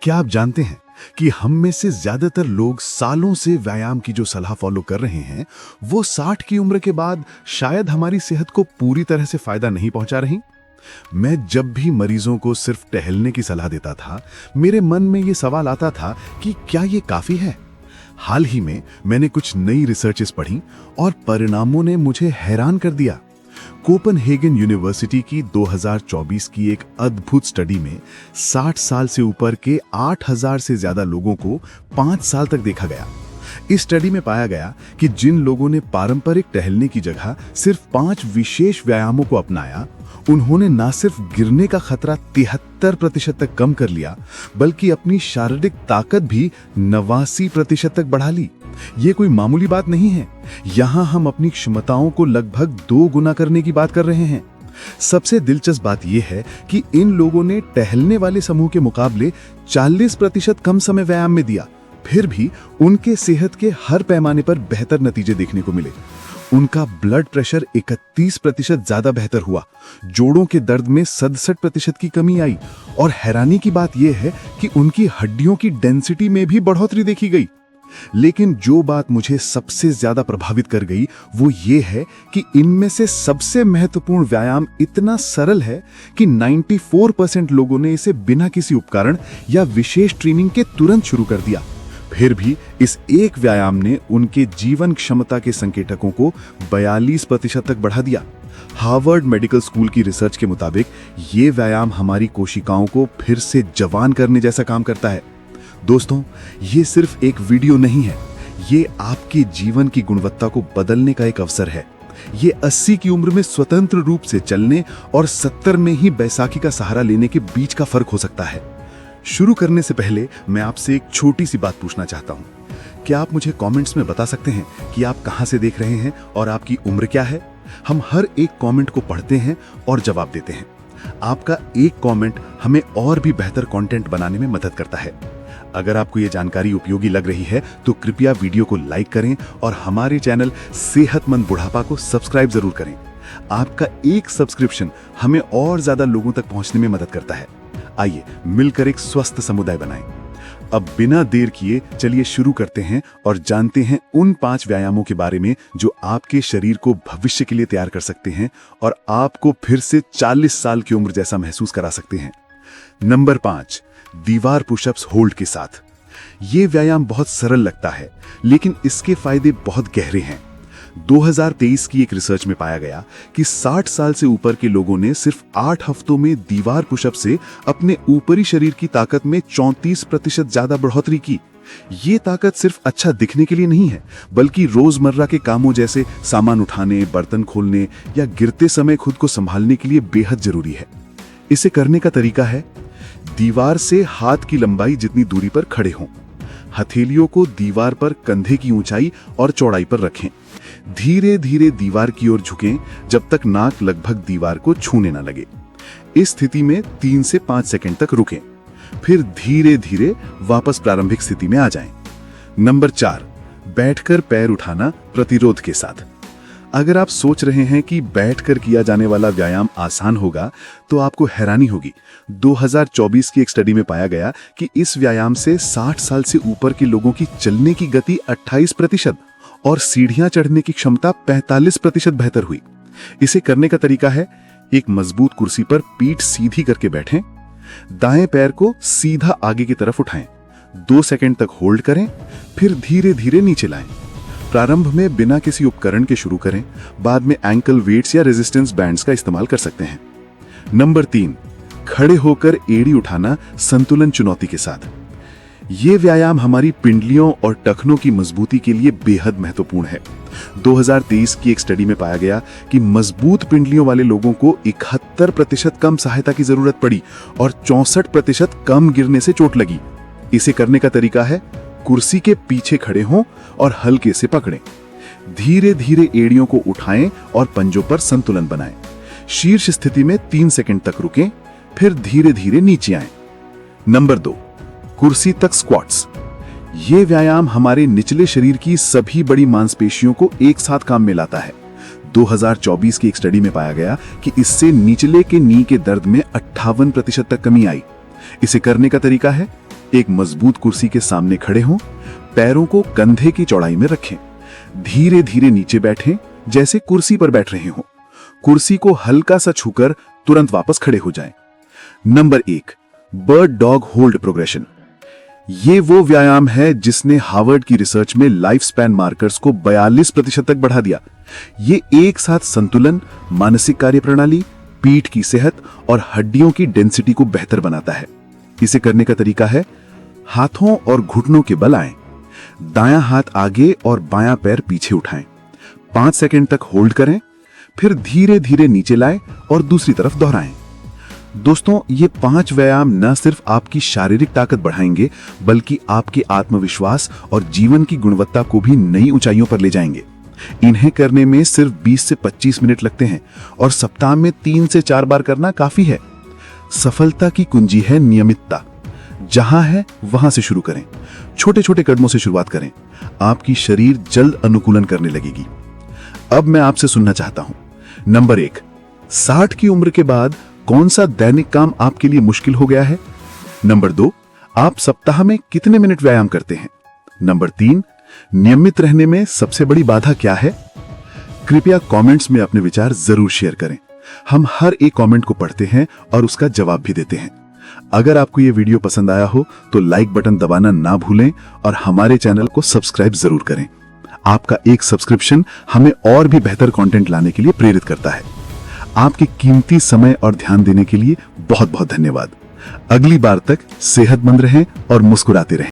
क्या आप जानते हैं कि हम में से ज्यादातर लोग सालों से व्यायाम की जो सलाह फॉलो कर रहे हैं वो 60 की उम्र के बाद शायद हमारी सेहत को पूरी तरह से फायदा नहीं पहुंचा रही। मैं जब भी मरीजों को सिर्फ टहलने की सलाह देता था, मेरे मन में ये सवाल आता था कि क्या ये काफी है। हाल ही में मैंने कुछ नई रिसर्चेस पढ़ी और परिणामों ने मुझे हैरान कर दिया। कोपेनहेगन यूनिवर्सिटी की 2024 की एक अद्भुत स्टडी में 60 साल से ऊपर के 8000 से ज्यादा लोगों को 5 साल तक देखा गया। इस स्टडी में पाया गया कि जिन लोगों ने पारंपरिक टहलने की जगह सिर्फ 5 विशेष व्यायामों को अपनाया, उन्होंने न सिर्फ गिरने का खतरा 73% तक कम कर लिया, बल्कि अपनी शारीरिक ताकत भी 89% तक बढ़ा ली। ये कोई मामूली बात नहीं है। यहां हम अपनी क्षमताओं को लगभग 2 गुना करने की बात कर रहे हैं। सबसे दिलचस्प बात यह है कि इन लोगों ने टहलने वाले समूह के मुकाबले 40% कम समय व्यायाम में दिया, फिर भी उनके सेहत के हर पैमाने पर बेहतर नतीजे देखने को मिले। उनका ब्लड प्रेशर 31% ज्यादा बेहतर हुआ, जोड़ों के दर्द में 67% की कमी आई और हैरानी की बात यह है कि उनकी हड्डियों की डेंसिटी में भी बढ़ोतरी देखी गई। लेकिन जो बात मुझे सबसे ज्यादा प्रभावित कर गई वो ये है कि इनमें से सबसे महत्वपूर्ण व्यायाम इतना सरल है कि 94% लोगों ने इसे बिना किसी उपकरण या विशेष ट्रेनिंग के तुरंत शुरू कर दिया। फिर भी इस एक व्यायाम ने उनके जीवन क्षमता के संकेतकों को 42% तक बढ़ा दिया। हार्वर्ड मेडिकल स्कूल की रिसर्च के मुताबिक ये व्यायाम हमारी कोशिकाओं को फिर से जवान करने जैसा काम करता है। दोस्तों, ये सिर्फ एक वीडियो नहीं है, ये आपके जीवन की गुणवत्ता को बदलने का एक अवसर है। ये 80 की उम्र में स्वतंत्र रूप से चलने और 70 में ही बैसाखी का सहारा लेने के बीच का फर्क हो सकता है। शुरू करने से पहले मैं आपसे एक छोटी सी बात पूछना चाहता हूँ। क्या आप मुझे कमेंट्स में बता सकते हैं कि आप कहाँ से देख रहे हैं और आपकी उम्र क्या है? हम हर एक कमेंट को पढ़ते हैं और जवाब देते हैं। आपका एक कमेंट हमें और भी बेहतर कंटेंट बनाने में मदद करता है। अगर आपको ये जानकारी उपयोगी लग रही है तो कृपया वीडियो को लाइक करें और हमारे चैनल सेहतमंद बुढ़ापा को सब्सक्राइब जरूर करें। आपका एक सब्सक्रिप्शन हमें और ज्यादा लोगों तक पहुंचने में मदद करता है। आइए मिलकर एक स्वस्थ समुदाय बनाएं। अब बिना देर किए चलिए शुरू करते हैं और जानते हैं उन 5 व्यायामों के बारे में जो आपके शरीर को भविष्य के लिए तैयार कर सकते हैं और आपको फिर से 40 साल की उम्र जैसा महसूस करा सकते हैं। नंबर 5, दीवार पुशअप्स होल्ड के साथ। ये व्यायाम बहुत सरल लगता है, लेकिन इसके फायदे बहुत गहरे हैं। 2023 की एक रिसर्च में पाया गया कि 60 साल से ऊपर के लोगों ने सिर्फ 8 हफ्तों में दीवार पुशअप से अपने ऊपरी शरीर की ताकत में 34% ज्यादा बढ़ोतरी की। ये ताकत सिर्फ अच्छा दिखने के लिए नहीं है, बल्कि रोजमर्रा के कामों जैसे सामान उठाने, बर्तन खोलने या गिरते समय खुद को संभालने के लिए बेहद जरूरी है। इसे करने का तरीका है, दीवार से हाथ की लंबाई जितनी दूरी पर खड़े हों। हथेलियों को दीवार पर कंधे की ऊंचाई और चौड़ाई पर रखें। धीरे धीरे दीवार की ओर झुकें जब तक नाक लगभग दीवार को छूने न लगे। इस स्थिति में 3 से 5 सेकंड तक रुकें, फिर धीरे धीरे वापस प्रारंभिक स्थिति में आ जाएं। नंबर 4, बैठकर पैर उठाना प्रतिरोध के साथ। अगर आप सोच रहे हैं कि बैठकर किया जाने वाला व्यायाम आसान होगा, तो आपको हैरानी होगी। 2024 की एक स्टडी में पाया गया कि इस व्यायाम से 60 साल से ऊपर के लोगों की चलने की गति 28% और सीढ़ियां चढ़ने की क्षमता 45% बेहतर हुई। इसे करने का तरीका है, एक मजबूत कुर्सी पर पीठ सीधी करके बैठें, दाएं पैर को सीधा आगे की तरफ उठाएं, 2 सेकंड तक होल्ड करें, फिर धीरे धीरे नीचे लाएं। प्रारंभ में बिना किसी उपकरण के शुरू करें, बाद में एंकल वेट्स या रेजिस्टेंस बैंड्स का इस्तेमाल कर सकते हैं। नंबर 3, खड़े होकर एड़ी उठाना संतुलन चुनौती के साथ। ये व्यायाम हमारी पिंडलियों और टखनों की मजबूती के लिए बेहद महत्वपूर्ण है। 2023 की एक स्टडी में पाया गया कि मजबूत पिंडलियों वाले लोगों को 71% कम सहायता की जरूरत पड़ी और 64% कम गिरने से चोट लगी। इसे करने का तरीका है, कुर्सी के पीछे खड़े हों और हल्के से पकड़ें। धीरे धीरे एड़ियों को उठाएं और पंजों पर संतुलन बनाएं। शीर्ष स्थिति में 3 सेकंड तक रुकें, फिर धीरे धीरे नीचे आएं। नंबर 2, कुर्सी तक स्क्वाट्स। ये व्यायाम हमारे निचले शरीर की सभी बड़ी मांसपेशियों को एक साथ काम में लाता है। 2024 की एक स्टडी में पाया गया कि इससे निचले के नी के दर्द में 58% तक कमी आई। इसे करने का तरीका है, एक मजबूत कुर्सी के सामने खड़े हों, पैरों को कंधे की चौड़ाई में रखें, धीरे धीरे नीचे बैठें जैसे कुर्सी पर बैठ रहे हों। कुर्सी को हल्का सा छूकर तुरंत वापस खड़े हो जाएं। Number 1, bird dog hold progression. ये वो व्यायाम है जिसने हार्वर्ड की रिसर्च में लाइफ स्पैन मार्कर्स को 42% तक बढ़ा दिया। ये एक साथ संतुलन, मानसिक कार्यप्रणाली, पीठ की सेहत और हड्डियों की डेंसिटी को बेहतर बनाता है। इसे करने का तरीका है, हाथों और घुटनों के बल आएं, दायां हाथ आगे और बायां पैर पीछे उठाएं, 5 सेकंड तक होल्ड करें, फिर धीरे धीरे नीचे लाएं और दूसरी तरफ दोहराएं। दोस्तों, ये 5 व्यायाम न सिर्फ आपकी शारीरिक ताकत बढ़ाएंगे, बल्कि आपके आत्मविश्वास और जीवन की गुणवत्ता को भी नई ऊंचाइयों पर ले जाएंगे। इन्हें करने में सिर्फ 20 से 25 मिनट लगते हैं और सप्ताह में 3 से 4 बार करना काफी है। सफलता की कुंजी है नियमितता। जहां है वहां से शुरू करें, छोटे छोटे कदमों से शुरुआत करें। आपकी शरीर जल्द अनुकूलन करने लगेगी। अब मैं आपसे सुनना चाहता हूं, नंबर 1, 60 की उम्र के बाद कौन सा दैनिक काम आपके लिए मुश्किल हो गया है? नंबर 2, आप सप्ताह में कितने मिनट व्यायाम करते हैं? नंबर 3, नियमित रहने में सबसे बड़ी बाधा क्या है? कृपया कमेंट्स में अपने विचार जरूर शेयर करें। हम हर एक कमेंट को पढ़ते हैं और उसका जवाब भी देते हैं। अगर आपको ये वीडियो पसंद आया हो तो लाइक बटन दबाना ना भूलें और हमारे चैनल को सब्सक्राइब जरूर करें। आपका एक सब्सक्रिप्शन हमें और भी बेहतर कंटेंट लाने के लिए प्रेरित करता है। आपके कीमती समय और ध्यान देने के लिए बहुत बहुत धन्यवाद। अगली बार तक सेहतमंद रहें और मुस्कुराते रहें।